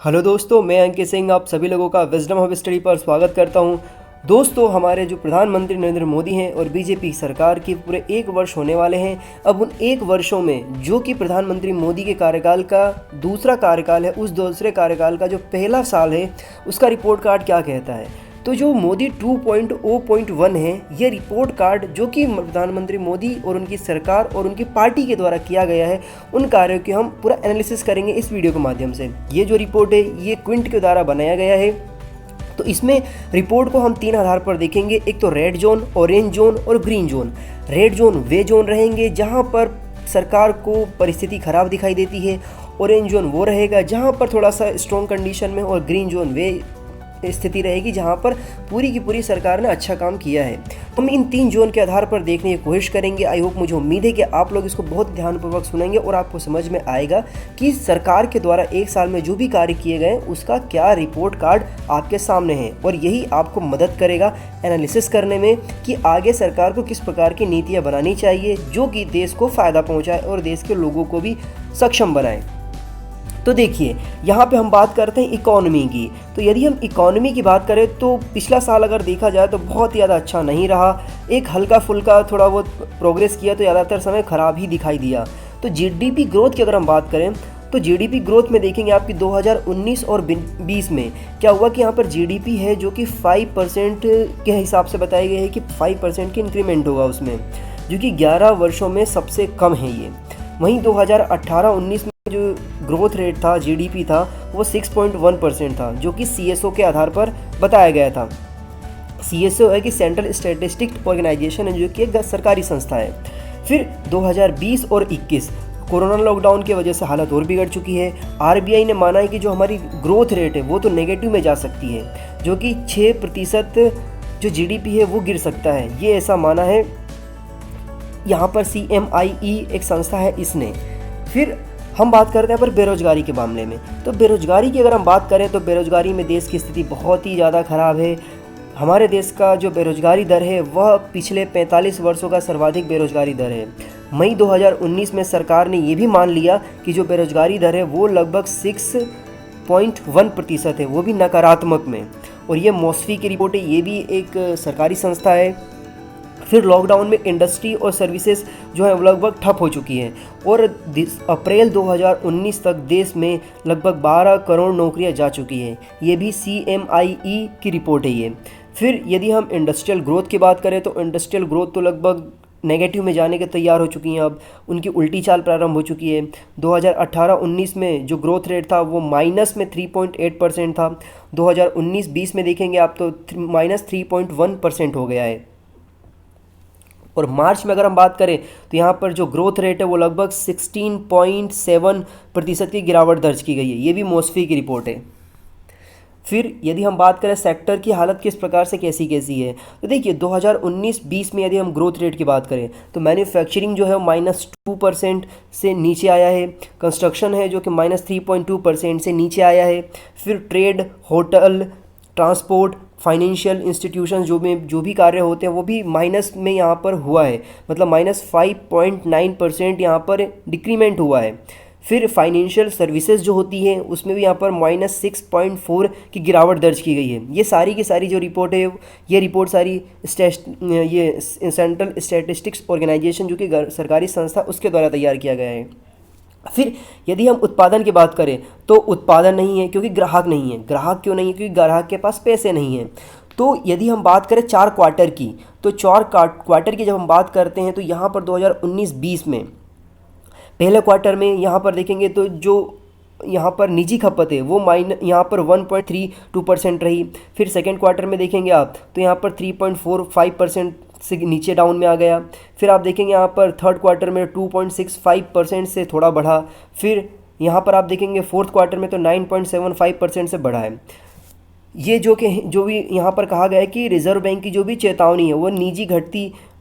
Hello दोस्तों, मैं अंकित सिंह आप सभी लोगों का विजडम हब स्टडी पर स्वागत करता हूं। दोस्तों, हमारे जो प्रधानमंत्री नरेंद्र मोदी हैं और बीजेपी सरकार के पूरे 1 वर्ष होने वाले हैं। अब उन 1 वर्षों में जो कि प्रधानमंत्री मोदी के कार्यकाल का दूसरा कार्यकाल है, उस दूसरे कार्यकाल का जो पहला साल है उसका रिपोर्ट कार्ड क्या कहता है। तो जो मोदी 2.0.1 है, ये रिपोर्ट कार्ड जो कि प्रधानमंत्री मोदी और उनकी सरकार और उनकी पार्टी के द्वारा किया गया है, उन कार्यों के हम पूरा एनालिसिस करेंगे इस वीडियो के माध्यम से। ये जो रिपोर्ट है ये क्विंट के द्वारा बनाया गया है। तो इसमें रिपोर्ट को हम 3 आधार पर देखेंगे। एक तो रेड जोन, ऑरेंज जोन और ग्रीन जोन। रेड जोन वे जोन रहेंगे जहां पर सरकार को परिस्थिति खराब दिखाई देती है, ऑरेंज जोन वो रहेगा जहां पर थोड़ा सा स्ट्रॉन्ग कंडीशन में, और ग्रीन जोन वे स्थिति रहेगी जहां पर पूरी की पूरी सरकार ने अच्छा काम किया है। हम इन 3 जोन के आधार पर देखने की कोशिश करेंगे। आई होप, मुझे उम्मीद है कि आप लोग इसको बहुत ध्यानपूर्वक सुनेंगे और आपको समझ में आएगा कि सरकार के द्वारा 1 साल में जो भी कार्य किए गए उसका क्या रिपोर्ट कार्ड आपके सामने है, और यही आपको मदद करेगा एनालिसिस करने में कि आगे सरकार को किस प्रकार की नीतियाँ बनानी चाहिए जो कि देश को फ़ायदा पहुँचाए और देश के लोगों को भी सक्षम बनाए। तो देखिए, यहाँ पे हम बात करते हैं इकोनॉमी की। तो यदि हम इकोनॉमी की बात करें तो पिछला साल अगर देखा जाए तो बहुत ही ज़्यादा अच्छा नहीं रहा। एक हल्का फुल्का थोड़ा बहुत प्रोग्रेस किया तो ज़्यादातर समय खराब ही दिखाई दिया। तो जीडीपी ग्रोथ की अगर हम बात करें तो जीडीपी ग्रोथ में देखेंगे आपकी 2019 और 20 में क्या हुआ कि यहाँ पर जीडीपी है जो कि 5% के हिसाब से बताया गया है कि 5% की इंक्रीमेंट होगा उसमें, जो कि 11 वर्षों में सबसे कम है ये। वहीं 2018-19 में जो ग्रोथ रेट था, जीडीपी था, वो 6.1% था, जो कि सीएसओ के आधार पर बताया गया था। सीएसओ है कि सेंट्रल स्टैटिस्टिक्स ऑर्गेनाइजेशन है, जो कि एक सरकारी संस्था है। फिर 2020 और 21 कोरोना लॉकडाउन की वजह से हालत और बिगड़ चुकी है। आरबीआई ने माना है कि जो हमारी ग्रोथ रेट है वो तो नेगेटिव में जा सकती है, जो कि 6% जो जीडीपी है वो गिर सकता है, ये ऐसा माना है यहाँ पर CMIE एक संस्था है इसने। फिर हम बात करते हैं पर बेरोजगारी के मामले में। तो बेरोजगारी की अगर हम बात करें तो बेरोजगारी में देश की स्थिति बहुत ही ज़्यादा ख़राब है। हमारे देश का जो बेरोजगारी दर है वह पिछले 45 वर्षों का सर्वाधिक बेरोजगारी दर है। मई 2019 में सरकार ने ये भी मान लिया कि जो बेरोजगारी दर है वो लगभग 6.1% है, वो भी नकारात्मक में। और ये मॉस्फी की रिपोर्ट है, ये भी एक सरकारी संस्था है। फिर लॉकडाउन में इंडस्ट्री और सर्विसेज जो है लगभग ठप हो चुकी हैं, और अप्रैल 2019 तक देश में लगभग 12 करोड़ नौकरियां जा चुकी हैं। ये भी CMIE की रिपोर्ट है ये। फिर यदि हम इंडस्ट्रियल ग्रोथ की बात करें तो इंडस्ट्रियल ग्रोथ तो लगभग नेगेटिव में जाने के तैयार हो चुकी हैं। अब उनकी उल्टी चाल प्रारंभ हो चुकी है। 2018-19 में जो ग्रोथ रेट था वो माइनस में 3.8% था। 2019-20 में देखेंगे आप तो -3.1% हो गया है। और मार्च में अगर हम बात करें तो यहाँ पर जो ग्रोथ रेट है वो लगभग 16.7% की गिरावट दर्ज की गई है। ये भी मॉस्फी की रिपोर्ट है। फिर यदि हम बात करें सेक्टर की हालत किस प्रकार से कैसी कैसी है, तो देखिए 2019-20 में यदि हम ग्रोथ रेट की बात करें तो मैन्युफैक्चरिंग जो है -2% से नीचे आया है। कंस्ट्रक्शन है जो कि -3.2% से नीचे आया है। फिर trade, hotel, transport, financial institution जो भी कार्य होते हैं वो भी माइनस में यहाँ पर हुआ है, मतलब -5.9% यहाँ पर डिक्रीमेंट हुआ है। फिर फाइनेंशियल सर्विसेज जो होती हैं उसमें भी यहाँ पर -6.4 की गिरावट दर्ज की गई है। ये सारी की सारी जो रिपोर्ट है, ये रिपोर्ट सारी ये सेंट्रल स्टैटिस्टिक्स ऑर्गेनाइजेशन जो कि सरकारी संस्था उसके द्वारा तैयार किया गया है। फिर यदि हम उत्पादन की बात करें तो उत्पादन नहीं है क्योंकि ग्राहक नहीं है। ग्राहक क्यों नहीं है? क्योंकि ग्राहक के पास पैसे नहीं हैं। तो यदि हम बात करें 4 क्वार्टर की, तो 4 क्वार्टर की जब हम बात करते हैं तो यहाँ पर 2019-20 में पहले क्वार्टर में यहाँ पर देखेंगे तो जो यहाँ पर निजी खपत है वो यहाँ पर 1.32% रही। फिर सेकेंड क्वार्टर में देखेंगे आप तो यहाँ पर 3.45% से नीचे डाउन में आ गया। फिर आप देखेंगे यहाँ पर थर्ड क्वार्टर में 2.65% से थोड़ा बढ़ा। फिर यहाँ पर आप देखेंगे फोर्थ क्वार्टर में तो 9.75% से बढ़ा है। ये जो भी यहाँ पर कहा गया है कि रिजर्व बैंक की जो भी चेतावनी है वो निजी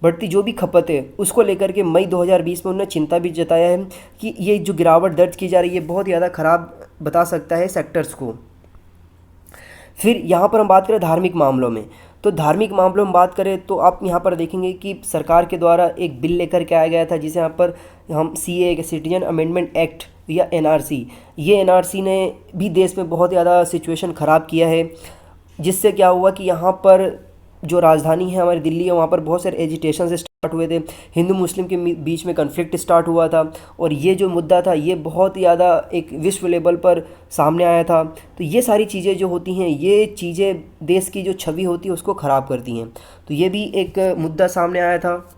बढ़ती जो भी खपत है उसको लेकर के मई 2020 में उन्होंने चिंता भी जताया है कि ये जो गिरावट दर्ज की जा रही है बहुत ज़्यादा ख़राब बता सकता है सेक्टर्स को। फिर यहाँ पर हम बात करें धार्मिक मामलों में, तो धार्मिक मामलों में बात करें तो आप यहाँ पर देखेंगे कि सरकार के द्वारा एक बिल लेकर के आया गया था, जिसे यहाँ पर हम CA सिटीजन अमेंडमेंट एक्ट या NRC, ये NRC ने भी देश में बहुत ज़्यादा सिचुएशन ख़राब किया है। जिससे क्या हुआ कि यहाँ पर जो राजधानी है हमारी दिल्ली है, वहाँ पर बहुत सारे एजिटेशन से स्टार्ट हुए थे, हिंदू मुस्लिम के बीच में कन्फ्लिक्ट स्टार्ट हुआ था, और ये जो मुद्दा था ये बहुत ज़्यादा एक विश्व लेवल पर सामने आया था। तो ये सारी चीज़ें जो होती हैं, ये चीज़ें देश की जो छवि होती है उसको ख़राब करती हैं। तो ये भी एक मुद्दा सामने आया था।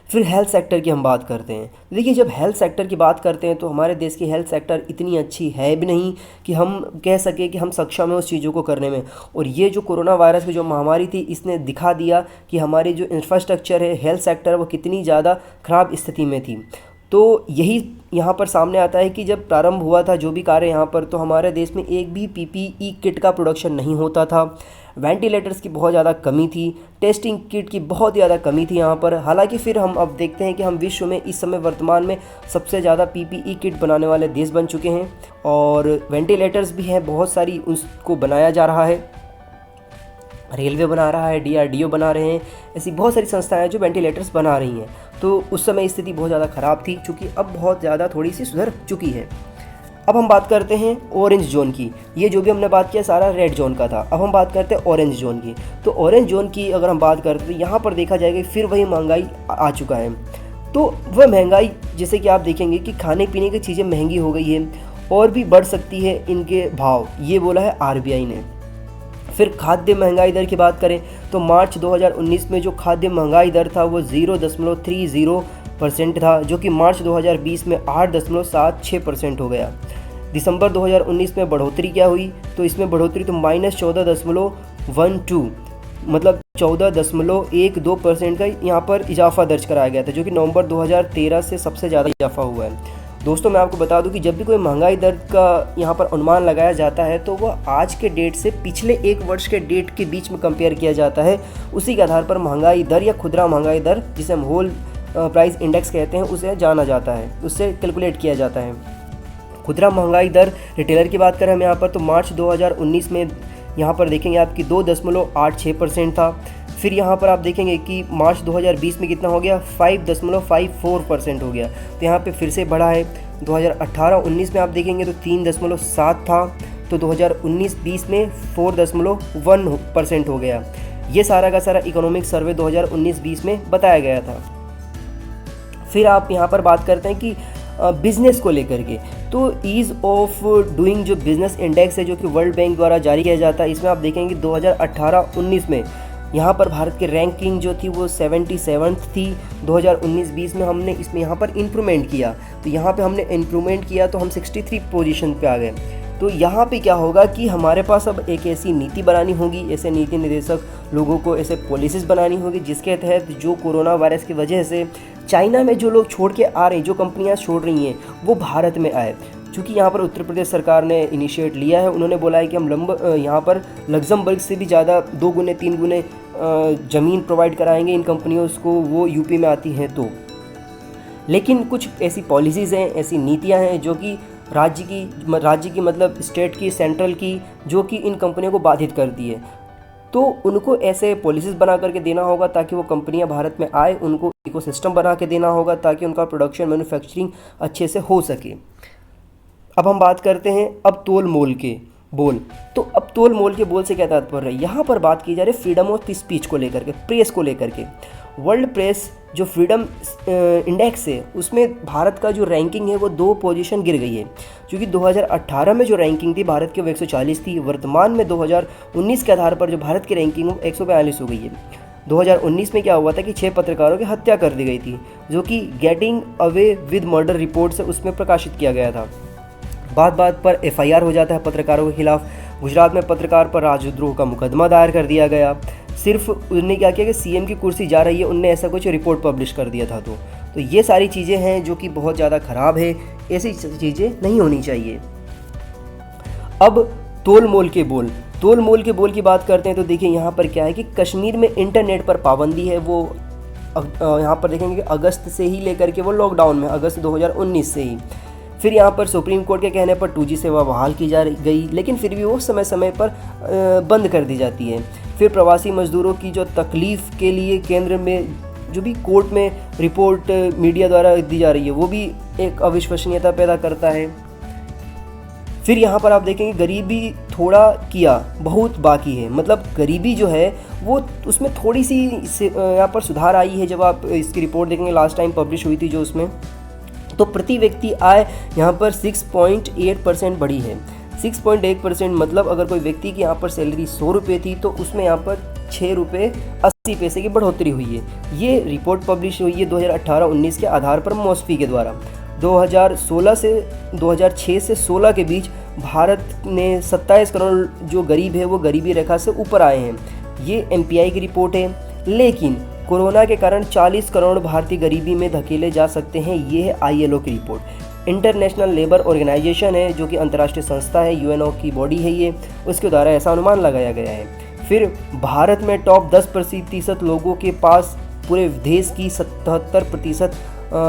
फिर हेल्थ सेक्टर की हम बात करते हैं। देखिए, जब हेल्थ सेक्टर की बात करते हैं तो हमारे देश की हेल्थ सेक्टर इतनी अच्छी है भी नहीं कि हम कह सकें कि हम सक्षम हैं उस चीज़ों को करने में। और ये जो कोरोना वायरस की जो महामारी थी, इसने दिखा दिया कि हमारी जो इंफ्रास्ट्रक्चर है, हेल्थ सेक्टर, वो कितनी ज़्यादा ख़राब स्थिति में थी। तो यही यहाँ पर सामने आता है कि जब प्रारंभ हुआ था जो भी कार्य यहाँ पर, तो हमारे देश में एक भी PPE किट का प्रोडक्शन नहीं होता था, वेंटिलेटर्स की बहुत ज़्यादा कमी थी, टेस्टिंग किट की बहुत ज़्यादा कमी थी यहाँ पर। हालांकि फिर हम अब देखते हैं कि हम विश्व में इस समय वर्तमान में सबसे ज़्यादा PPE किट बनाने वाले देश बन चुके हैं, और वेंटिलेटर्स भी हैं बहुत सारी, उसको बनाया जा रहा है, रेलवे बना रहा है, DRDO बना रहे हैं, ऐसी बहुत सारी संस्थाएं हैं जो वेंटिलेटर्स बना रही हैं। तो उस समय स्थिति बहुत ज़्यादा ख़राब थी, चूँकि अब बहुत ज़्यादा थोड़ी सी सुधर चुकी है। अब हम बात करते हैं ऑरेंज जोन की। ये जो भी हमने बात किया सारा रेड जोन का था, अब हम बात करते हैं ऑरेंज जोन की। तो ऑरेंज जोन की अगर हम बात करते हैं तो यहाँ पर देखा जाएगा फिर वही महंगाई आ चुका है। तो वह महंगाई, जैसे कि आप देखेंगे कि खाने पीने की चीज़ें महंगी हो गई है और भी बढ़ सकती है इनके भाव, ये बोला है RBI ने। फिर खाद्य महंगाई दर की बात करें तो मार्च 2019 में जो खाद्य महंगाई दर था वो 0.30% था, जो कि मार्च 2020 में 8.76% हो गया। दिसंबर 2019 में बढ़ोतरी क्या हुई, तो इसमें बढ़ोतरी तो -14.12, मतलब 14.12% का यहाँ पर इजाफा दर्ज कराया गया था, जो कि नवंबर 2013 से सबसे ज़्यादा इजाफा हुआ है। दोस्तों, मैं आपको बता दूं कि जब भी कोई महंगाई दर का यहाँ पर अनुमान लगाया जाता है तो वह आज के डेट से पिछले एक वर्ष के डेट के बीच में कंपेयर किया जाता है। उसी के आधार पर महंगाई दर या खुदरा महंगाई दर, जिसे हम होल प्राइस इंडेक्स कहते हैं, उसे जाना जाता है, उससे कैलकुलेट किया जाता है। खुदरा महंगाई दर रिटेलर की बात करें हम यहाँ पर, तो मार्च 2019 में यहाँ पर देखेंगे आपकी 2.86% था। फिर यहाँ पर आप देखेंगे कि मार्च 2020 में कितना हो गया, 5.54% हो गया, तो यहाँ पे फिर से बढ़ा है। 2018-19 में आप देखेंगे तो 3.7 था, तो 2019-20 में 4.1% हो गया। ये सारा का सारा इकोनॉमिक सर्वे 2019-20 में बताया गया था। फिर आप यहाँ पर बात करते हैं कि बिज़नेस को लेकर के, तो ईज़ ऑफ डूइंग जो बिज़नेस इंडेक्स है, जो कि वर्ल्ड बैंक द्वारा जारी किया जाता है, इसमें आप देखेंगे 2018-19 में यहाँ पर भारत की रैंकिंग जो थी वो 77th थी। 2019-20 में हमने इसमें यहाँ पर इम्प्रूवमेंट किया, तो यहाँ पे हमने इम्प्रूवमेंट किया तो हम 63 पोजीशन पे आ गए। तो यहाँ पे क्या होगा कि हमारे पास अब एक ऐसी नीति बनानी होगी, ऐसे नीति निर्देशक लोगों को ऐसे पॉलिसीज़ बनानी होगी जिसके तहत जो कोरोना वायरस की वजह से चाइना में जो लोग छोड़ के आ रहे हैं, जो कंपनियाँ छोड़ रही हैं, वो भारत में आए। चूँकि यहाँ पर उत्तर प्रदेश सरकार ने इनिशिएट लिया है, उन्होंने बोला है कि हम यहाँ पर लग्जमबर्ग से भी ज़्यादा 2 गुने 3 गुने ज़मीन प्रोवाइड कराएंगे इन कंपनियों को, वो यूपी में आती हैं तो। लेकिन कुछ ऐसी पॉलिसीज़ हैं, ऐसी नीतियाँ हैं जो कि राज्य की मतलब स्टेट की, सेंट्रल की, जो कि इन कंपनियों को बाधित करती है। तो उनको ऐसे पॉलिसीज़ बना करके देना होगा ताकि वो कंपनियां भारत में आए, उनको इकोसिस्टम बना के देना होगा ताकि उनका प्रोडक्शन, मैन्युफैक्चरिंग अच्छे से हो सके। अब हम बात करते हैं अब तोल मोल के बोल। तो अब तोल मोल के बोल से क्या तात्पर्य है, यहाँ पर बात की जा रही है फ्रीडम ऑफ स्पीच को लेकर के, प्रेस को लेकर के। वर्ल्ड प्रेस जो फ्रीडम इंडेक्स है उसमें भारत का जो रैंकिंग है वो 2 पोजीशन गिर गई है, क्योंकि 2018 में जो रैंकिंग थी भारत की वो 140 थी। वर्तमान में 2019 के आधार पर जो भारत की रैंकिंग 142 हो गई है। 2019 में क्या हुआ था कि 6 पत्रकारों की हत्या कर दी गई थी, जो कि getting away with murder report से उसमें प्रकाशित किया गया था। बात बात पर FIR हो जाता है पत्रकारों के खिलाफ। गुजरात में पत्रकार पर राजद्रोह का मुकदमा दायर कर दिया गया। सिर्फ उन्होंने क्या किया कि CM की कुर्सी जा रही है, उनने ऐसा कुछ रिपोर्ट पब्लिश कर दिया था। तो ये सारी चीज़ें हैं जो कि बहुत ज़्यादा ख़राब है, ऐसी चीज़ें नहीं होनी चाहिए। अब तोल मोल के बोल की बात करते हैं तो देखिए यहाँ पर क्या है कि कश्मीर में इंटरनेट पर पाबंदी है। वो यहाँ पर देखेंगे कि अगस्त से ही लेकर के वो लॉकडाउन में, अगस्त 2019 से ही। फिर यहाँ पर सुप्रीम कोर्ट के कहने पर 2G सेवा बहाल की जा गई, लेकिन फिर भी वो समय समय पर बंद कर दी जाती है। फिर प्रवासी मजदूरों की जो तकलीफ़ के लिए केंद्र में जो भी कोर्ट में रिपोर्ट मीडिया द्वारा दी जा रही है वो भी एक अविश्वसनीयता पैदा करता है। फिर यहाँ पर आप देखेंगे गरीबी थोड़ा किया बहुत बाकी है, मतलब गरीबी जो है वो उसमें थोड़ी सी यहाँ पर सुधार आई है। जब आप इसकी रिपोर्ट देखेंगे लास्ट टाइम पब्लिश हुई थी जो उसमें, तो प्रति व्यक्ति आय यहाँ पर 6.8% बढ़ी है। 6.8% मतलब अगर कोई व्यक्ति की यहाँ पर सैलरी 100 रुपये थी तो उसमें यहाँ पर 6 रुपये 80 पैसे की बढ़ोतरी हुई है। ये रिपोर्ट पब्लिश हुई है 2018-19 के आधार पर मॉस्फी के द्वारा। 2006 से 16 के बीच भारत ने 27 करोड़ जो गरीब है वो गरीबी रेखा से ऊपर आए हैं। ये MPI की रिपोर्ट है। लेकिन कोरोना के कारण 40 करोड़ भारतीय गरीबी में धकेले जा सकते हैं, ये है ILO की रिपोर्ट। इंटरनेशनल लेबर ऑर्गेनाइजेशन है जो कि अंतर्राष्ट्रीय संस्था है, UNO की बॉडी है ये, उसके द्वारा ऐसा अनुमान लगाया गया है। फिर भारत में टॉप 10% लोगों के पास पूरे देश की 77%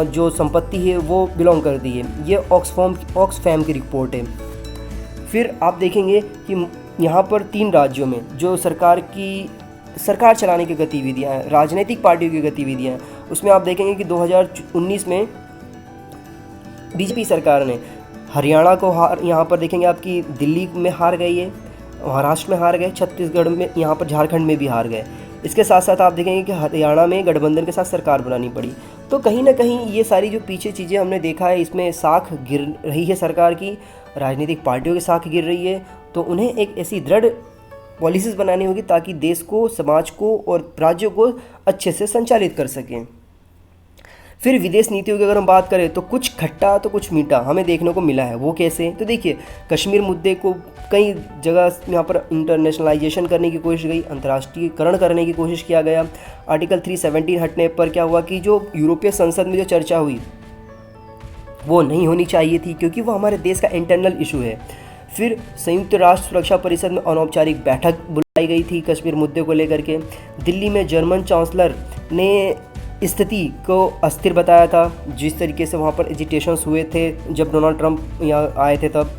जो संपत्ति है वो बिलोंग करती है। ये ऑक्सफैम की रिपोर्ट है। फिर आप देखेंगे कि यहाँ पर 3 राज्यों में जो सरकार चलाने की गतिविधियाँ हैं, राजनीतिक पार्टियों की गतिविधियाँ हैं, उसमें आप देखेंगे कि 2019 में BJP सरकार ने हरियाणा को यहाँ पर देखेंगे आपकी दिल्ली में हार गई है, महाराष्ट्र में हार गए, छत्तीसगढ़ में, यहाँ पर झारखंड में भी हार गए। इसके साथ साथ आप देखेंगे कि हरियाणा में गठबंधन के साथ सरकार बनानी पड़ी। तो कहीं ना कहीं ये सारी जो पीछे चीज़ें हमने देखा है, इसमें साख गिर रही है सरकार की, राजनीतिक पार्टियों की साख गिर रही है। तो उन्हें एक ऐसी दृढ़ पॉलिसीज़ बनानी होगी ताकि देश को, समाज को और राज्यों को अच्छे से संचालित कर सकें। फिर विदेश नीतियों की अगर हम बात करें तो कुछ खट्टा तो कुछ मीठा हमें देखने को मिला है। वो कैसे? तो देखिए, कश्मीर मुद्दे को कई जगह यहाँ पर इंटरनेशनलाइजेशन करने की कोशिश गई, अंतर्राष्ट्रीयकरण करने की कोशिश किया गया। आर्टिकल 317 हटने पर क्या हुआ कि जो यूरोपीय संसद में जो चर्चा हुई वो नहीं होनी चाहिए थी, क्योंकि वो हमारे देश का इंटरनल इशू है। फिर संयुक्त राष्ट्र सुरक्षा परिषद में अनौपचारिक बैठक बुलाई गई थी कश्मीर मुद्दे को लेकर के। दिल्ली में जर्मन चांसलर ने स्थिति को अस्थिर बताया था, जिस तरीके से वहाँ पर एजिटेशंस हुए थे जब डोनाल्ड ट्रंप यहाँ आए थे तब।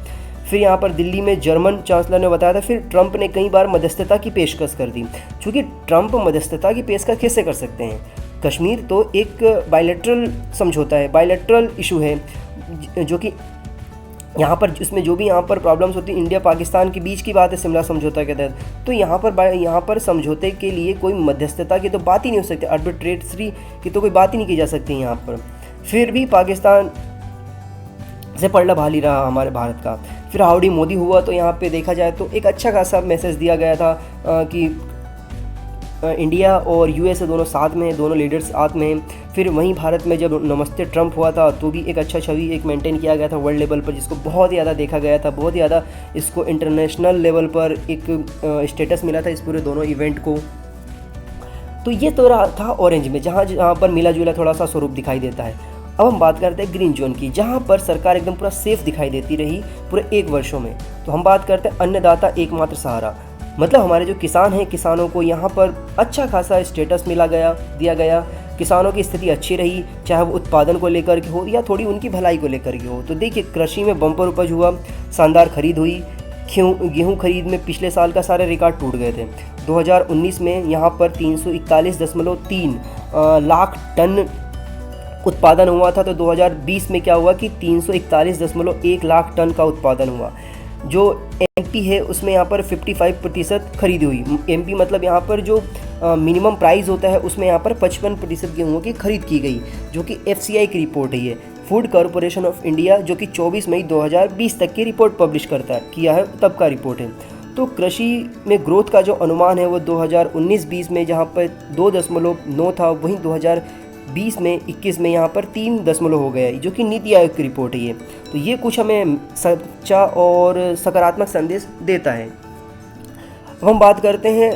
फिर यहाँ पर दिल्ली में जर्मन चांसलर ने बताया था। फिर ट्रंप ने कई बार मध्यस्थता की पेशकश कर दी, क्योंकि ट्रंप मध्यस्थता की पेशकश कैसे कर सकते हैं? कश्मीर तो एक बायलैटरल समझौता है, बायलैटरल इशू है, जो कि यहाँ पर इसमें जो भी यहाँ पर प्रॉब्लम्स होती हैं इंडिया पाकिस्तान के बीच की बात है, शिमला समझौता के तहत। तो यहाँ पर समझौते के लिए कोई मध्यस्थता की तो बात ही नहीं हो सकती, आर्बिट्रेटरी की तो कोई बात ही नहीं की जा सकती यहाँ पर। फिर भी पाकिस्तान से पलड़ा भारी रहा हमारे भारत का। फिर हाउडी मोदी हुआ तो यहाँ पे देखा जाए तो एक अच्छा खासा मैसेज दिया गया था कि इंडिया और USA दोनों साथ में हैं, दोनों लीडर्स साथ में हैं। फिर वहीं भारत में जब नमस्ते ट्रंप हुआ था तो भी एक अच्छा छवि एक मेंटेन किया गया था वर्ल्ड लेवल पर, जिसको बहुत ज़्यादा देखा गया था, बहुत ज़्यादा इसको इंटरनेशनल लेवल पर एक स्टेटस मिला था इस पूरे दोनों इवेंट को। तो ये तो रहा था ऑरेंज में, जहाँ पर मिला जुला थोड़ा सा स्वरूप दिखाई देता है। अब हम बात करते हैं ग्रीन जोन की, जहाँ पर सरकार एकदम पूरा सेफ दिखाई देती रही पूरे 1 वर्षों में। तो हम बात करते हैं अन्नदाता एकमात्र सहारा, मतलब हमारे जो किसान हैं, किसानों को यहाँ पर अच्छा खासा स्टेटस दिया गया। किसानों की स्थिति अच्छी रही, चाहे वो उत्पादन को लेकर के हो या थोड़ी उनकी भलाई को लेकर के हो। तो देखिए, कृषि में बम्पर उपज हुआ, शानदार खरीद हुई। गेहूँ खरीद में पिछले साल का सारे रिकॉर्ड टूट गए थे। 2019 में यहाँ पर 341.3 लाख टन उत्पादन हुआ था। तो 2020 में क्या हुआ कि 341.1 लाख टन का उत्पादन हुआ। जो MP है उसमें यहाँ पर 55% खरीदी हुई। MP मतलब यहाँ पर जो मिनिमम प्राइस होता है उसमें यहाँ पर 55% गेहूँ की खरीद की गई, जो कि FCI की रिपोर्ट है। ये फूड कॉरपोरेशन ऑफ इंडिया जो कि 24 मई 2020 तक की रिपोर्ट पब्लिश किया है, तब का रिपोर्ट है। तो कृषि में ग्रोथ का जो अनुमान है वो 2019-20 में जहाँ पर 2.9 था, वहीं 2020 में 21 में यहाँ पर 3 हो गया, जो कि नीति आयोग की रिपोर्ट है ये। तो ये कुछ हमें सच्चा और सकारात्मक संदेश देता है। अब हम बात करते हैं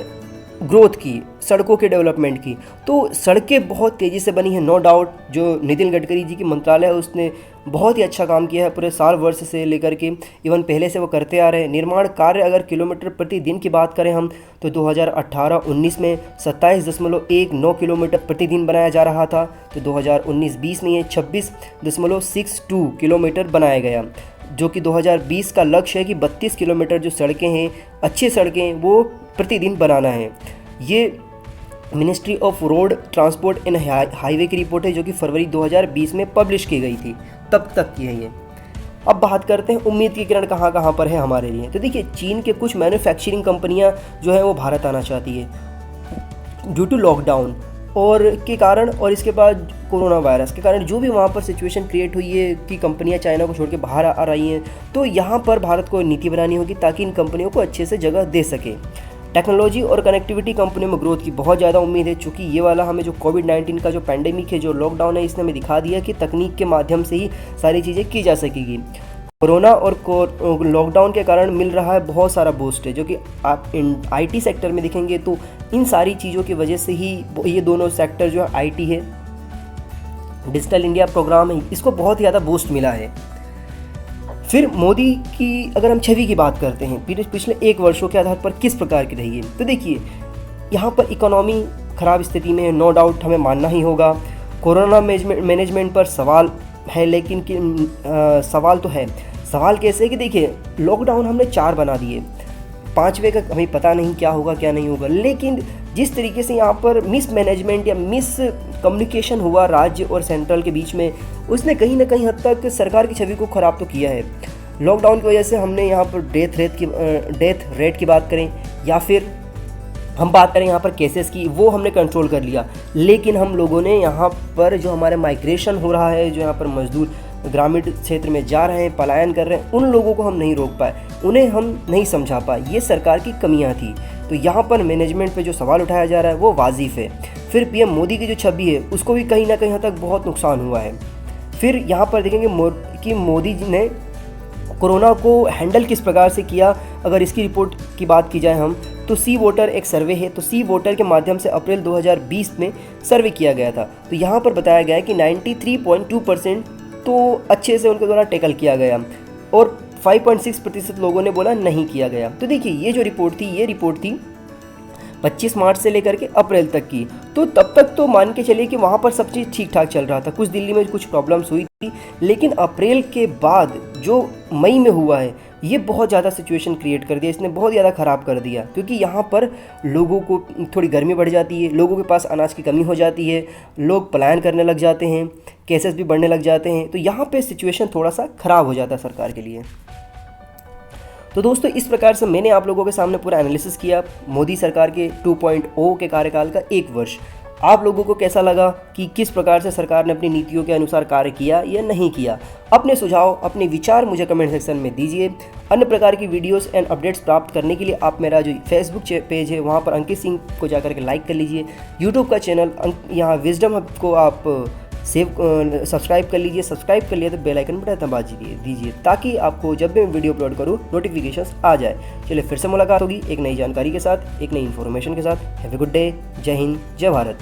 ग्रोथ की, सड़कों के डेवलपमेंट की। तो सड़कें बहुत तेज़ी से बनी हैं, नो डाउट। जो नितिन गडकरी जी की मंत्रालय है उसने बहुत ही अच्छा काम किया है पूरे साल वर्ष से लेकर के, इवन पहले से वो करते आ रहे हैं। निर्माण कार्य अगर किलोमीटर प्रति दिन की बात करें हम, तो 2018-19 में 27.19 किलोमीटर प्रतिदिन बनाया जा रहा था। तो 2019-20 में ये 26.62 किलोमीटर बनाया गया, जो कि 2020 का लक्ष्य है कि 32 किलोमीटर जो सड़कें हैं, अच्छी सड़कें, वो प्रतिदिन बनाना है। ये ministry of road transport and highway की रिपोर्ट है जो कि फरवरी 2020 में पब्लिश की गई थी, तब तक की है ये। अब बात करते हैं उम्मीद की किरण कहाँ कहाँ पर है हमारे लिए। तो देखिए, चीन के कुछ मैन्युफैक्चरिंग कंपनियां जो है वो भारत आना चाहती है ड्यू टू लॉकडाउन और के कारण, और इसके बाद कोरोना वायरस के कारण जो भी वहाँ पर सिचुएशन क्रिएट हुई है कि कंपनियां चाइना को छोड़ के बाहर आ रही हैं, तो यहाँ पर भारत को नीति बनानी होगी ताकि इन कंपनियों को अच्छे से जगह दे सके। टेक्नोलॉजी और कनेक्टिविटी कंपनियों में ग्रोथ की बहुत ज़्यादा उम्मीद है, चूँकि ये वाला हमें जो कोविड-19 का जो पैंडेमिक है, जो लॉकडाउन है, इसने हमें दिखा दिया कि तकनीक के माध्यम से ही सारी चीज़ें की जा सकेगी। कोरोना और लॉकडाउन के कारण मिल रहा है बहुत सारा बूस्ट है, जो कि आप IT सेक्टर में देखेंगे तो इन सारी चीज़ों की वजह से ही ये दोनों सेक्टर जो है IT है, डिजिटल इंडिया प्रोग्राम है, इसको बहुत ही ज़्यादा बूस्ट मिला है। फिर मोदी की अगर हम छवि की बात करते हैं पिछले 1 वर्षों के आधार पर किस प्रकार की रही है, तो देखिए यहाँ पर इकोनॉमी ख़राब स्थिति में, नो डाउट हमें मानना ही होगा। कोरोना मैनेजमेंट पर सवाल है, लेकिन सवाल तो है। सवाल कैसे है कि देखिए, लॉकडाउन हमने 4 बना दिए, 5वें का हमें पता नहीं क्या होगा क्या नहीं होगा, लेकिन जिस तरीके से यहाँ पर मिस मैनेजमेंट या मिस कम्युनिकेशन हुआ राज्य और सेंट्रल के बीच में, उसने कहीं ना कहीं हद तक सरकार की छवि को ख़राब तो किया है। लॉकडाउन की वजह से हमने यहाँ पर डेथ रेट की बात करें या फिर हम बात करें यहाँ पर केसेस की, वो हमने कंट्रोल कर लिया, लेकिन हम लोगों ने यहाँ पर जो हमारे माइग्रेशन हो रहा है, जो यहाँ पर मजदूर ग्रामीण क्षेत्र में जा रहे हैं, पलायन कर रहे हैं, उन लोगों को हम नहीं रोक पाए, उन्हें हम नहीं समझा पाए। ये सरकार की कमियां थी। तो यहाँ पर मैनेजमेंट पे जो सवाल उठाया जा रहा है वो वाजिब है। फिर PM मोदी की जो छवि है उसको भी कहीं ना कहीं हद तक बहुत नुकसान हुआ है। फिर यहाँ पर देखेंगे कि मोदी जी ने कोरोना को हैंडल किस प्रकार से किया। अगर इसकी रिपोर्ट की बात की जाए हम, तो सी वोटर एक सर्वे है, तो सी वोटर के माध्यम से अप्रैल 2020 में सर्वे किया गया था। तो यहाँ पर बताया गया है कि 93.2% तो अच्छे से उनके द्वारा टैकल किया गया और 5.6% लोगों ने बोला नहीं किया गया। तो देखिए, ये जो रिपोर्ट थी, ये रिपोर्ट थी 25 मार्च से लेकर के अप्रैल तक की। तो तब तक तो मान के चलिए कि वहाँ पर सब चीज़ ठीक ठाक चल रहा था। कुछ दिल्ली में कुछ प्रॉब्लम्स हुई थी, लेकिन अप्रैल के बाद जो मई में हुआ है, ये बहुत ज़्यादा सिचुएशन क्रिएट कर दिया, इसने बहुत ज़्यादा ख़राब कर दिया। क्योंकि यहाँ पर लोगों को थोड़ी गर्मी बढ़ जाती है, लोगों के पास अनाज की कमी हो जाती है, लोग पलायन करने लग जाते हैं, केसेस भी बढ़ने लग जाते हैं। तो यहाँ पे सिचुएशन थोड़ा सा ख़राब हो जाता है सरकार के लिए। तो दोस्तों, इस प्रकार से मैंने आप लोगों के सामने पूरा एनालिसिस किया मोदी सरकार के 2.0 के कार्यकाल का 1 वर्ष। आप लोगों को कैसा लगा कि किस प्रकार से सरकार ने अपनी नीतियों के अनुसार कार्य किया या नहीं किया? अपने सुझाव, अपने विचार मुझे कमेंट सेक्शन में दीजिए। अन्य प्रकार की वीडियोस एंड अपडेट्स प्राप्त करने के लिए आप मेरा जो फेसबुक पेज है वहाँ पर अंकित सिंह को जाकर के लाइक कर लीजिए। यूट्यूब का चैनल यहाँ विजडम हब को आप सब्सक्राइब कर लीजिए। सब्सक्राइब कर लिए तो बेल आइकन बटन दबा दीजिए ताकि आपको जब भी मैं वीडियो अपलोड करूँ नोटिफिकेशंस आ जाए। चलिए, फिर से मुलाकात होगी एक नई जानकारी के साथ, एक नई इन्फॉर्मेशन के साथ। Have a good day. जय हिंद, जय भारत।